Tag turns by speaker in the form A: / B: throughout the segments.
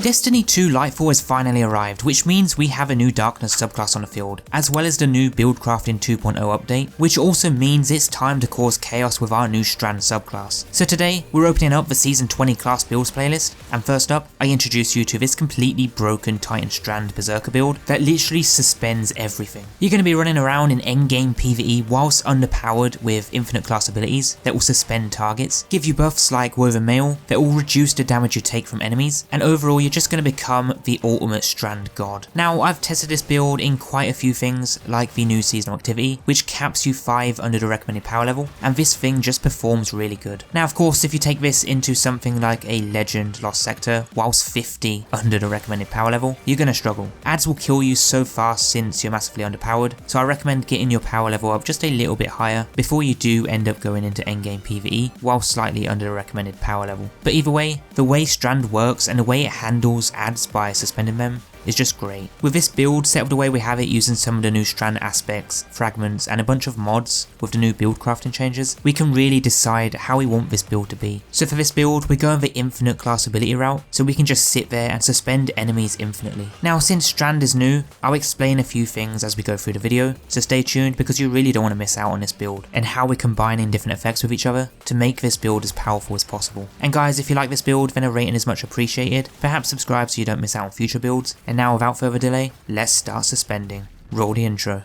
A: Destiny 2 Lightfall has finally arrived, which means we have a new Darkness subclass on the field, as well as the new Buildcrafting 2.0 update, which also means it's time to cause chaos with our new Strand subclass. So today, we're opening up the Season 20 class builds playlist, and first up, I introduce you to this completely broken Titan Strand Berserker build that literally suspends everything. You're going to be running around in endgame PvE whilst underpowered with infinite class abilities that will suspend targets, give you buffs like Woven Mail that will reduce the damage you take from enemies, and overall you're just going to become the ultimate Strand god. Now, I've tested this build in quite a few things like the new seasonal activity, which caps you 5 under the recommended power level, and this thing just performs really good. Now of course, if you take this into something like a Legend Lost Sector whilst 50 under the recommended power level, you're going to struggle. Ads will kill you so fast since you're massively underpowered, so I recommend getting your power level up just a little bit higher before you do end up going into endgame PvE while slightly under the recommended power level. But either way, the way Strand works and the way it handles ads by suspending them is just great. With this build set up the way we have it, using some of the new Strand aspects, fragments, and a bunch of mods with the new build crafting changes, we can really decide how we want this build to be. So for this build, we're going the infinite class ability route, so we can just sit there and suspend enemies infinitely. Now since Strand is new, I'll explain a few things as we go through the video, so stay tuned because you really don't want to miss out on this build and how we're combining different effects with each other to make this build as powerful as possible. And guys, if you like this build, then a rating is much appreciated. Perhaps subscribe so you don't miss out on future builds. And now without further delay, let's start suspending. Roll the intro.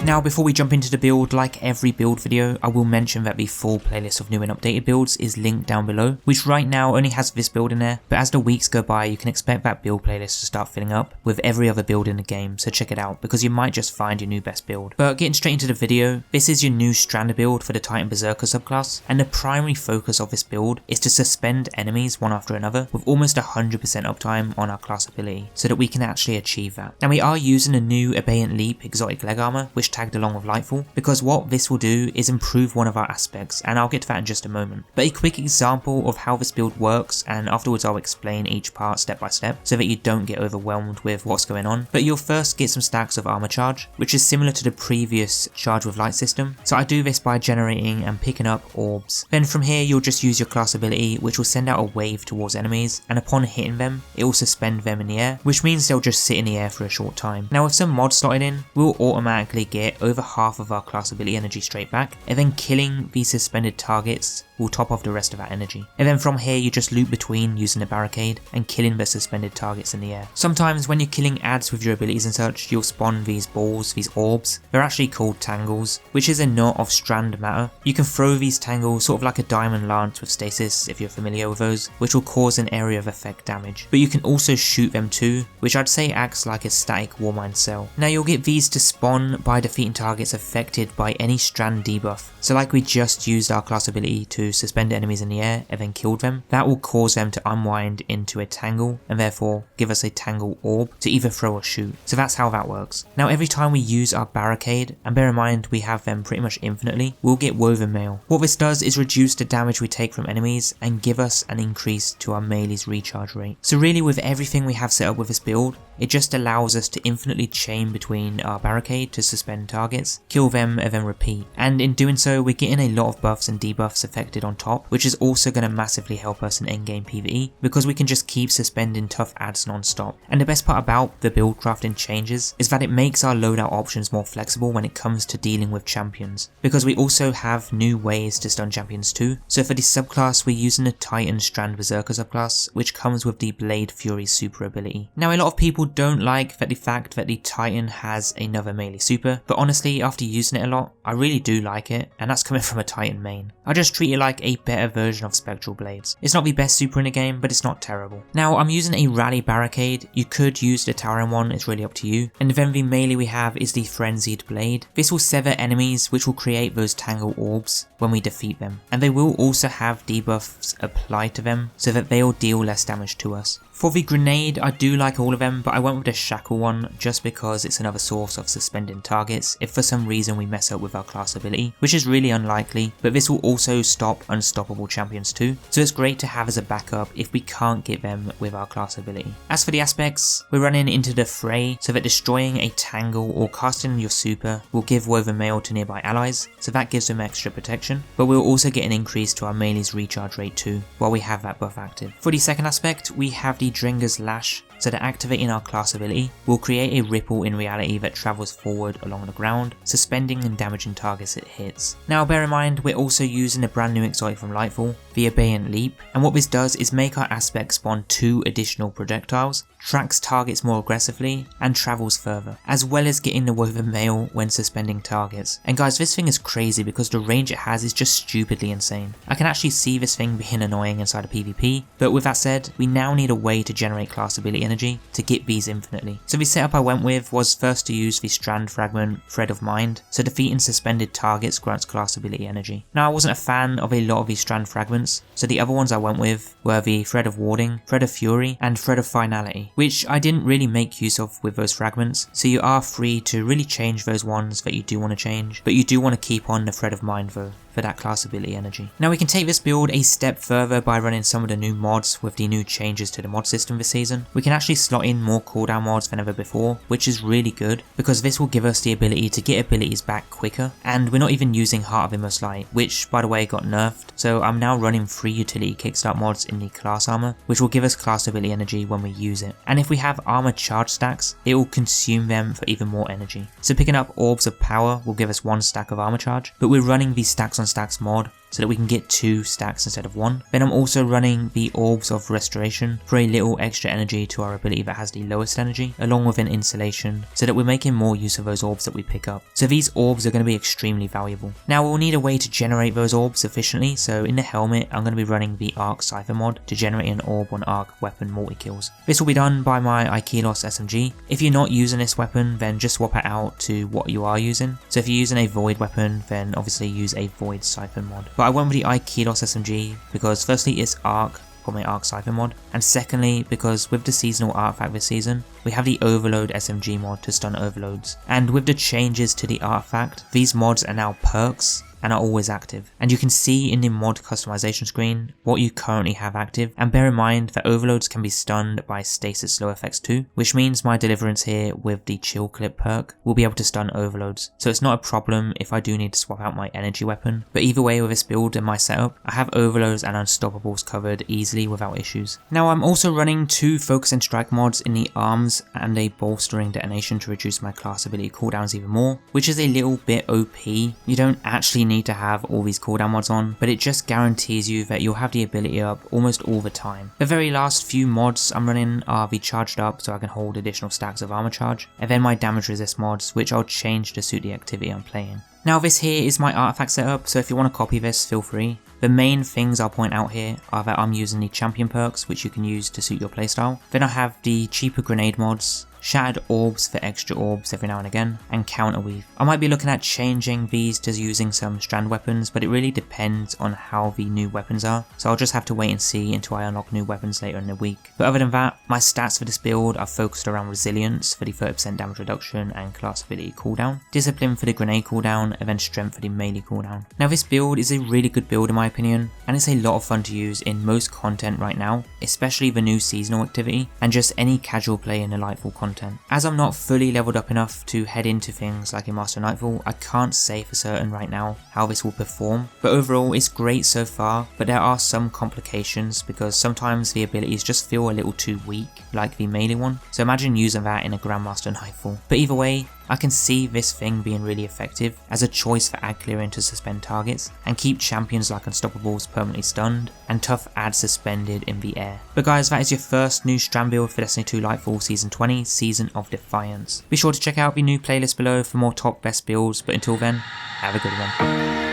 A: Now before we jump into the build, like every build video, I will mention that the full playlist of new and updated builds is linked down below, which right now only has this build in there, but as the weeks go by you can expect that build playlist to start filling up with every other build in the game, so check it out because you might just find your new best build. But getting straight into the video, this is your new Strand build for the Titan Berserker subclass, and the primary focus of this build is to suspend enemies one after another with almost 100% uptime on our class ability, so that we can actually achieve that. Now we are using a new Abeyant Leap exotic leg armor, which tagged along with Lightfall, because what this will do is improve one of our aspects, and I'll get to that in just a moment. But a quick example of how this build works, and afterwards I'll explain each part step by step so that you don't get overwhelmed with what's going on. But you'll first get some stacks of armor charge, which is similar to the previous charge with light system. So I do this by generating and picking up orbs. Then from here you'll just use your class ability, which will send out a wave towards enemies, and upon hitting them it will suspend them in the air, which means they'll just sit in the air for a short time. Now with some mods slotted in, we'll automatically get over half of our class ability energy straight back, and then killing these suspended targets will top off the rest of our energy. And then from here you just loop between using the barricade and killing the suspended targets in the air. Sometimes when you're killing ads with your abilities and such, you'll spawn these balls, these orbs. They're actually called tangles, which is a knot of strand matter. You can throw these tangles sort of like a diamond lance with stasis if you're familiar with those, which will cause an area of effect damage. But you can also shoot them too, which I'd say acts like a static warmind cell. Now you'll get these to spawn by defeating targets affected by any strand debuff. So like we just used our class ability to suspend enemies in the air and then killed them, that will cause them to unwind into a tangle and therefore give us a tangle orb to either throw or shoot. So that's how that works. Now every time we use our barricade, and bear in mind we have them pretty much infinitely, we'll get Woven Mail. What this does is reduce the damage we take from enemies and give us an increase to our melee's recharge rate. So really with everything we have set up with this build, it just allows us to infinitely chain between our barricade to suspend targets, kill them and then repeat. And in doing so we're getting a lot of buffs and debuffs affected on top, which is also going to massively help us in endgame PvE because we can just keep suspending tough ads non-stop. And the best part about the build crafting changes is that it makes our loadout options more flexible when it comes to dealing with champions, because we also have new ways to stun champions too. So for this subclass we're using the Titan Strand Berserker subclass, which comes with the Bladefury super ability. Now a lot of people don't like the fact that the Titan has another melee super, but honestly after using it a lot I really do like it, and that's coming from a Titan main. I just treat it like a better version of Spectral Blades. It's not the best super in the game, but it's not terrible. Now I'm using a rally barricade. You could use the towering one, it's really up to you. And then the melee we have is the Frenzied Blade. This will sever enemies, which will create those tangle orbs when we defeat them, and they will also have debuffs applied to them so that they'll deal less damage to us. For the grenade, I do like all of them, but I went with the shackle one just because it's another source of suspending targets if for some reason we mess up with our class ability, which is really unlikely, but this will also stop unstoppable champions too, so it's great to have as a backup if we can't get them with our class ability. As for the aspects, we're running into the fray so that destroying a tangle or casting your super will give woven mail to nearby allies, so that gives them extra protection, but we'll also get an increase to our melee's recharge rate too while we have that buff active. For the second aspect, we have the Drenger's Lash, so that activating our class ability will create a ripple in reality that travels forward along the ground, suspending and damaging targets it hits. Now bear in mind we're also using a brand new exotic from Lightfall, the Abeyant Leap, and what this does is make our aspect spawn 2 additional projectiles, tracks targets more aggressively, and travels further, as well as getting the woven mail when suspending targets. And guys, this thing is crazy because the range it has is just stupidly insane. I can actually see this thing being annoying inside of PvP, but with that said, we now need a way to generate class ability energy to get these infinitely. So the setup I went with was first to use the Strand fragment Thread of Mind, so defeating suspended targets grants class ability energy. Now I wasn't a fan of a lot of these Strand fragments, so the other ones I went with were the Thread of Warding, Thread of Fury, and Thread of Finality, which I didn't really make use of with those fragments, so you are free to really change those ones that you do want to change, but you do want to keep on the Thread of Mind though, for that class ability energy. Now we can take this build a step further by running some of the new mods with the new changes to the mod system this season. We can actually slot in more cooldown mods than ever before, which is really good because this will give us the ability to get abilities back quicker, and we're not even using Heart of Inmost Light, which by the way got nerfed, so I'm now running 3 utility kickstart mods in the class armor, which will give us class ability energy when we use it. And if we have armor charge stacks, it will consume them for even more energy. So picking up Orbs of Power will give us 1 stack of armor charge, but we're running the stacks on stacks mod so that we can get 2 stacks instead of 1. Then I'm also running the Orbs of Restoration for a little extra energy to our ability that has the lowest energy, along with an insulation, so that we're making more use of those orbs that we pick up. So these orbs are going to be extremely valuable. Now we'll need a way to generate those orbs efficiently, so in the helmet I'm going to be running the Arc Cypher mod to generate an orb on arc weapon multi-kills. This will be done by my Aikilos SMG. If you're not using this weapon, then just swap it out to what you are using. So if you're using a Void weapon, then obviously use a Void Cypher mod. But I went with the Aikilos SMG because firstly it's Arc for my Arc Cypher mod, and secondly because with the seasonal artifact this season, we have the Overload SMG mod to stun overloads. And with the changes to the artifact, these mods are now perks and are always active, and you can see in the mod customization screen what you currently have active, and bear in mind that overloads can be stunned by stasis slow effects too, which means my deliverance here with the chill clip perk will be able to stun overloads, so it's not a problem if I do need to swap out my energy weapon. But either way with this build and my setup, I have overloads and unstoppables covered easily without issues. Now I'm also running 2 focus and strike mods in the arms and a bolstering detonation to reduce my class ability cooldowns even more, which is a little bit OP. You don't actually need to have all these cooldown mods on, but it just guarantees you that you'll have the ability up almost all the time. The very last few mods I'm running are the charged up so I can hold additional stacks of armor charge, and then my damage resist mods, which I'll change to suit the activity I'm playing. Now this here is my artifact setup, so if you want to copy this, feel free. The main things I'll point out here are that I'm using the champion perks, which you can use to suit your playstyle. Then I have the cheaper grenade mods, Shattered Orbs for extra orbs every now and again, and Counter Weave. I might be looking at changing these to using some strand weapons, but it really depends on how the new weapons are, so I'll just have to wait and see until I unlock new weapons later in the week. But other than that, my stats for this build are focused around resilience for the 30% damage reduction and class ability cooldown, discipline for the grenade cooldown, and then strength for the melee cooldown. Now this build is a really good build in my opinion, and it's a lot of fun to use in most content right now, especially the new seasonal activity, and just any casual play in the Lightfall content. As I'm not fully leveled up enough to head into things like a Master Nightfall, I can't say for certain right now how this will perform, but overall it's great so far, but there are some complications because sometimes the abilities just feel a little too weak, like the melee one, so imagine using that in a Grandmaster Nightfall. But either way, I can see this thing being really effective as a choice for ad clearing to suspend targets and keep champions like Unstoppables permanently stunned and tough ad suspended in the air. But guys, that is your first new Strand build for Destiny 2 Lightfall Season 20, Season of Defiance. Be sure to check out the new playlist below for more top best builds, but until then, have a good one.